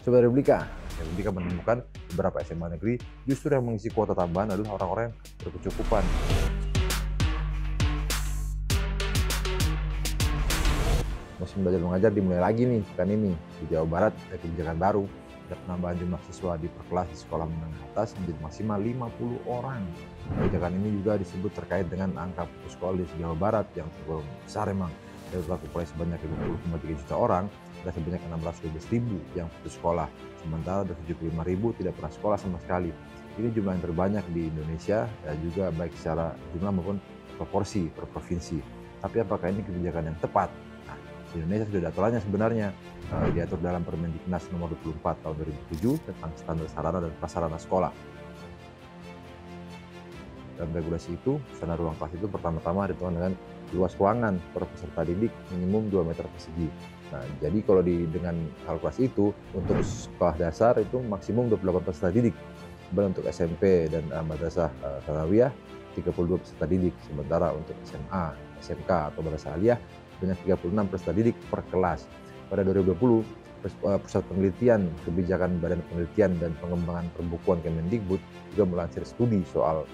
Sobat Republika menemukan beberapa SMA negeri justru yang mengisi kuota tambahan adalah orang-orang yang berkecukupan. Musim belajar mengajar dimulai lagi nih pekan ini. Di Jawa Barat ada kebijakan baru. Ada penambahan jumlah siswa di per kelas di sekolah menengah atas menjadi maksimal 50 orang. Kebijakan ini juga disebut terkait dengan angka putus sekolah di Jawa Barat yang tergolong besar memang. Dari berlaku mulai sebanyak 20,3 juta orang, ada sebanyak 612.000 yang putus sekolah. Sementara ada 75.000 tidak pernah sekolah sama sekali. Ini jumlah yang terbanyak di Indonesia, dan juga baik secara jumlah maupun proporsi per provinsi. Tapi apakah ini kebijakan yang tepat? Nah, di Indonesia sudah ada aturannya sebenarnya, diatur dalam Permendiknas nomor 24 tahun 2007 tentang standar sarana dan prasarana sekolah. Dalam regulasi itu, standar ruang kelas itu pertama-tama ditentukan dengan luas ruangan per peserta didik minimum 2 meter persegi. Nah, jadi kalau dengan kalkulasi itu, untuk sekolah dasar itu maksimum 28 peserta didik. Kemudian untuk SMP dan madrasah tsanawiyah 32 peserta didik. Sementara untuk SMA, SMK atau madrasah aliyah dengan 36 peserta didik per kelas. Pada 2020, Pusat Penelitian Kebijakan Badan Penelitian dan Pengembangan Perbukuan Kemendikbud juga melansir studi soal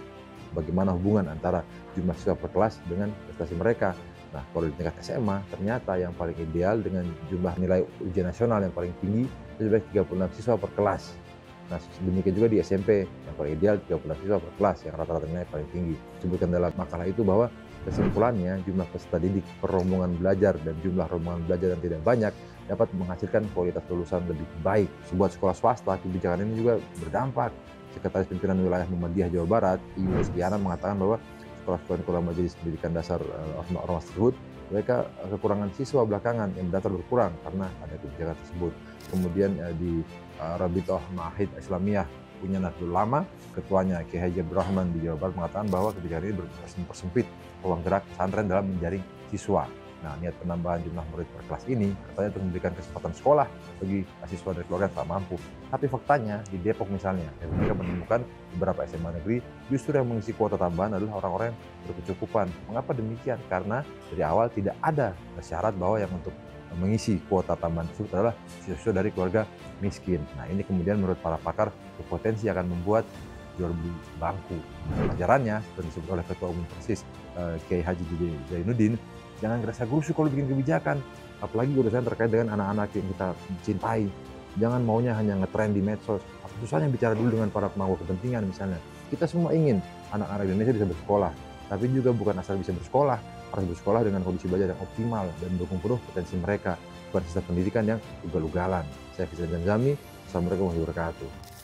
bagaimana hubungan antara jumlah siswa per kelas dengan prestasi mereka. Nah, kalau di tingkat SMA, ternyata yang paling ideal dengan jumlah nilai ujian nasional yang paling tinggi itu sebanyak 36 siswa per kelas. Nah, demikian juga di SMP, yang paling ideal 36 siswa per kelas, yang rata-rata nilai paling tinggi. Disebutkan dalam makalah itu bahwa kesimpulannya jumlah peserta didik per rombongan belajar dan jumlah rombongan belajar yang tidak banyak dapat menghasilkan kualitas lulusan lebih baik. Sebuah sekolah swasta, kebijakan ini juga berdampak. Sekretaris Pimpinan Wilayah Muhammadiyah Jawa Barat, Ibu Setiana, mengatakan bahwa sekolah-sekolah Majelis Pendidikan Dasar ormas tersebut mereka kekurangan siswa belakangan yang daftar berkurang karena ada kebijakan tersebut. Kemudian di Rabitoh Ma'ahid Islamiyah punya Nahdlatul Ulama, ketuanya Kiai Haji Abdul Rahman di Jawa Barat mengatakan bahwa kebijakan ini mempersempit ruang gerak pesantren dalam menjaring siswa. Nah, niat penambahan jumlah murid per kelas ini katanya untuk memberikan kesempatan sekolah bagi siswa dari keluarga yang tak mampu. Tapi faktanya di Depok misalnya, mereka menemukan beberapa SMA negeri justru yang mengisi kuota tambahan adalah orang-orang yang berkecukupan. Mengapa demikian? Karena dari awal tidak ada syarat bahwa yang untuk mengisi kuota tambahan tersebut adalah siswa dari keluarga miskin. Nah, ini kemudian menurut para pakar berpotensi akan membuat jual beli bangku. Pelajarannya seperti disebut oleh Ketua Umum Persis Kiai Haji Zainuddin, jangan gerasa gerusu kalau bikin kebijakan, apalagi urusan terkait dengan anak-anak yang kita cintai. Jangan maunya hanya ngetrend di medsos. Apa susahnya bicara dulu dengan para pemangku kepentingan misalnya. Kita semua ingin anak-anak Indonesia bisa bersekolah, tapi juga bukan asal bisa bersekolah, harus bersekolah dengan kondisi belajar yang optimal dan mendukung penuh potensi mereka, bukan sistem pendidikan yang ugal-ugalan. Saya Fizan Jamzami, Assalamualaikum warahmatullahi wabarakatuh.